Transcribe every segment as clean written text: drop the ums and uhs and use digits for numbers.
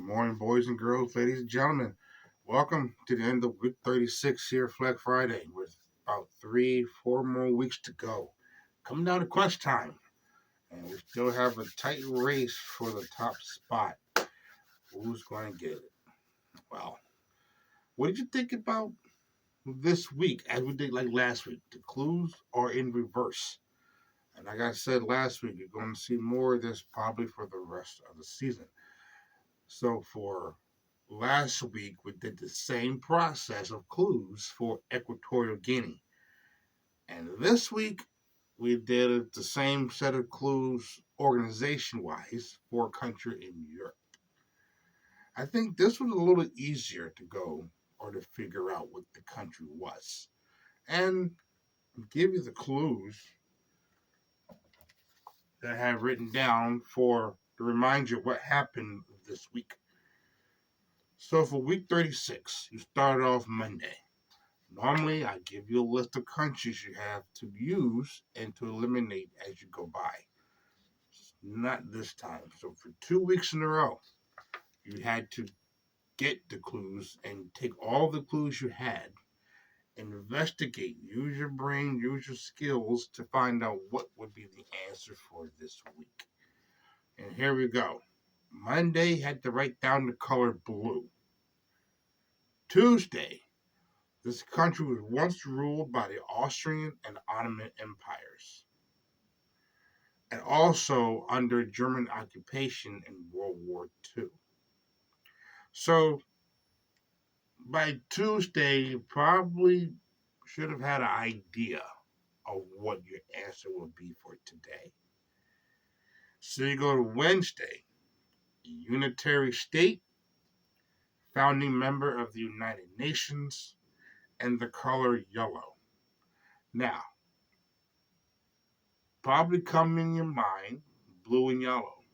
morning, boys and girls, ladies and gentlemen. Welcome to the end of week 36 here, Flag Friday, with about 4 more weeks to go. Coming down to crunch time, and we still have a tight race for the top spot. Who's going to get it? Well, what did you think about this week as we did like last week? The clues are in reverse. And like I said last week, you're going to see more of this probably for the rest of the season. So for last week, we did the same process of clues for Equatorial Guinea. And this week, we did the same set of clues organization wise for a country in Europe. I think this was a little easier to go or to figure out what the country was. And give you the clues that I have written down to remind you what happened this week. So for week 36, you started off Monday. Normally, I give you a list of countries you have to use and to eliminate as you go by. Not this time. So for 2 weeks in a row, you had to get the clues and take all the clues you had, investigate, use your brain, use your skills to find out what would be the answer for this week. And here we go. Monday had to write down the color blue. Tuesday, this country was once ruled by the Austrian and Ottoman empires, and also under German occupation in World War II. So by Tuesday, you probably should have had an idea of what your answer would be for today. So you go to Wednesday, unitary state, founding member of the United Nations, and the color yellow. Now, probably come in your mind, blue and yellow.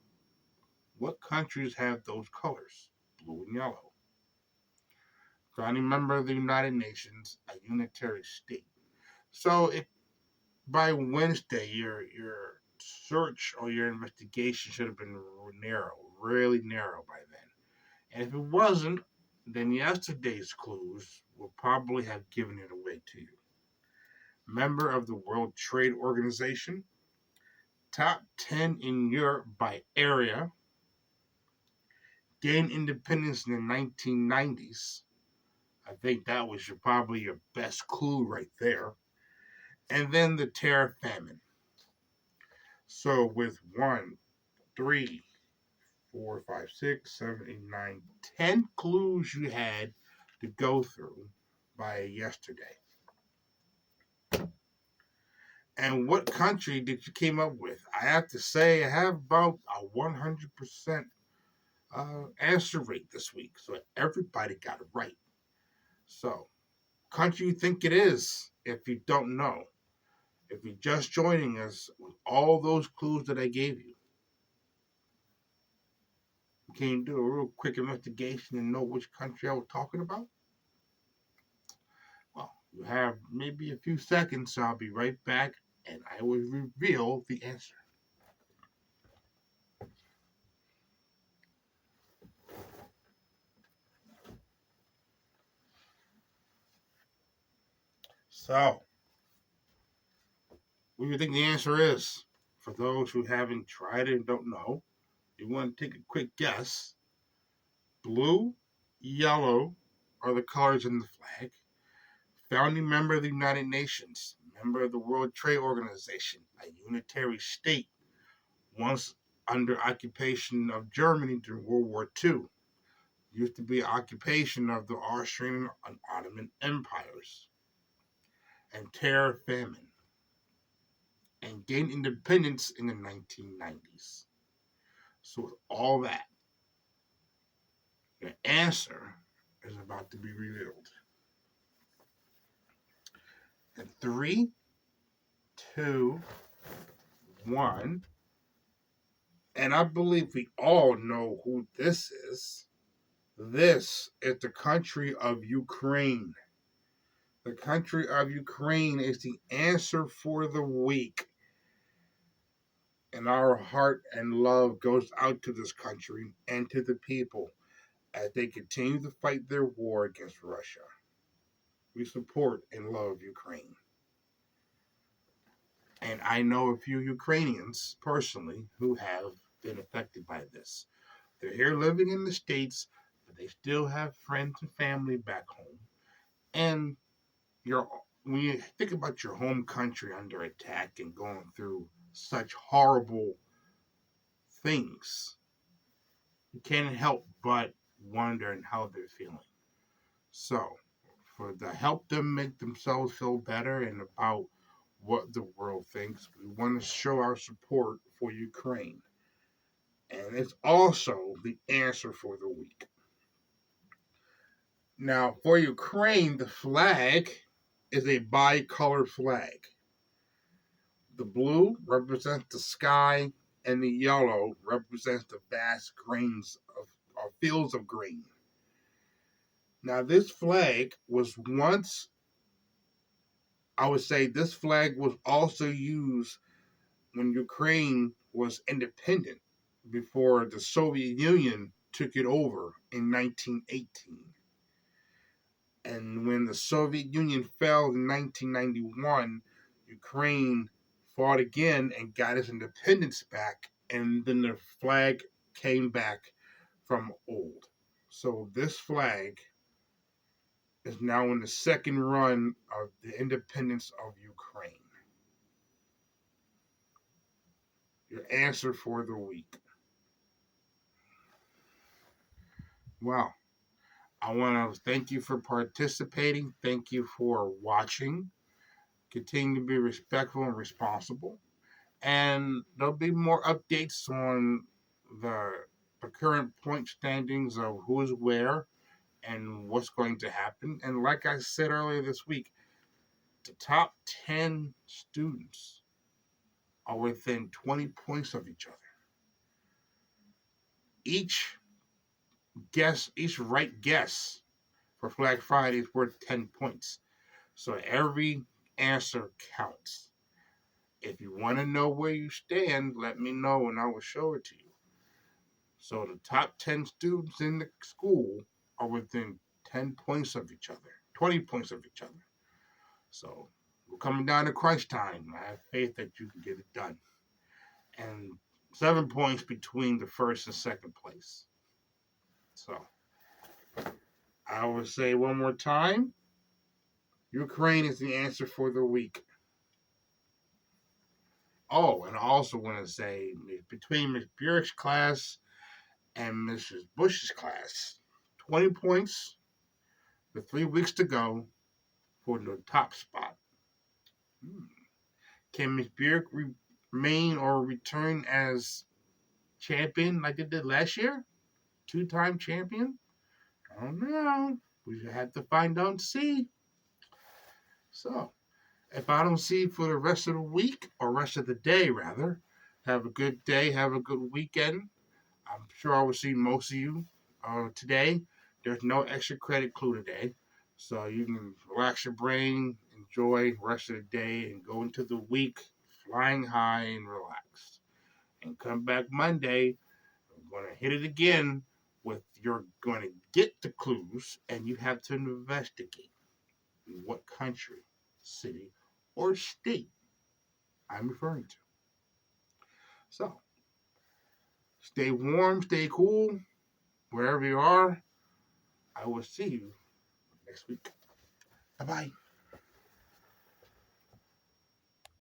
What countries have those colors, blue and yellow? Founding member of the United Nations, a unitary state. So by Wednesday, your search or your investigation should have been narrow, really narrow by then. And if it wasn't, then yesterday's clues will probably have given it away to you. Member of the World Trade Organization, top 10 in Europe by area, gained independence in the 1990s. I think that was probably your best clue right there. And then the terror famine. So with 10 clues you had to go through by yesterday. And what country did you came up with? I have to say I have about a 100% answer rate this week. So everybody got it right. So, country you think it is if you don't know. If you're just joining us with all those clues that I gave you, can you do a real quick investigation and know which country I was talking about? Well, you have maybe a few seconds, so I'll be right back and I will reveal the answer. So, what do you think the answer is? For those who haven't tried it and don't know, you want to take a quick guess. Blue, yellow are the colors in the flag. Founding member of the United Nations, member of the World Trade Organization, a unitary state, once under occupation of Germany during World War II. Used to be occupation of the Austrian and Ottoman empires. And terror famine. And gained independence in the 1990s. So with all that, the answer is about to be revealed. In 3, 2, 1. And I believe we all know who this is. This is the country of Ukraine. The country of Ukraine is the answer for the week. And our heart and love goes out to this country and to the people. as they continue to fight their war against Russia. We support and love Ukraine. And I know a few Ukrainians personally who have been affected by this. They're here living in the States, but they still have friends and family back home. And when you think about your home country under attack and going through such horrible things, you can't help but wondering how they're feeling. So, to help them make themselves feel better and about what the world thinks, we want to show our support for Ukraine. And it's also the answer for the week. Now, for Ukraine, the flag is a bicolor flag. The blue represents the sky, and the yellow represents the vast grains of fields of grain. Now, this flag was once, I would say, this flag was also used when Ukraine was independent before the Soviet Union took it over in 1918. And when the Soviet Union fell in 1991, Ukraine fought again and got its independence back, and then the flag came back from old. So this flag is now in the second run of the independence of Ukraine. Your answer for the week. Well, I want to thank you for participating. Thank you for watching. Continue to be respectful and responsible. And there'll be more updates on the current point standings of who's where and what's going to happen. And like I said earlier this week, the top 10 students are within 20 points of each other. Each right guess for Flag Friday is worth 10 points. So every answer counts. If you want to know where you stand, let me know and I will show it to you. So the top 10 students in the school are within 10 points of each other, 20 points of each other. So we're coming down to crunch time. I have faith that you can get it done. And 7 points between the first and second place. So I will say one more time, Ukraine is the answer for the week. Oh, and I also want to say between Ms. Burrick's class and Mrs. Bush's class, 20 points with 3 weeks to go for the top spot. Can Ms. Burrick remain or return as champion like they did last year? 2-time champion? I don't know. We have to find out and see. So, if I don't see you for the rest of the week, or rest of the day rather, have a good day, have a good weekend. I'm sure I will see most of you today. There's no extra credit clue today. So you can relax your brain, enjoy the rest of the day, and go into the week flying high and relaxed. And come back Monday, we're going to hit it again with you're going to get the clues and you have to investigate what country, city, or state I'm referring to. So, stay warm, stay cool, wherever you are. I will see you next week. Bye-bye.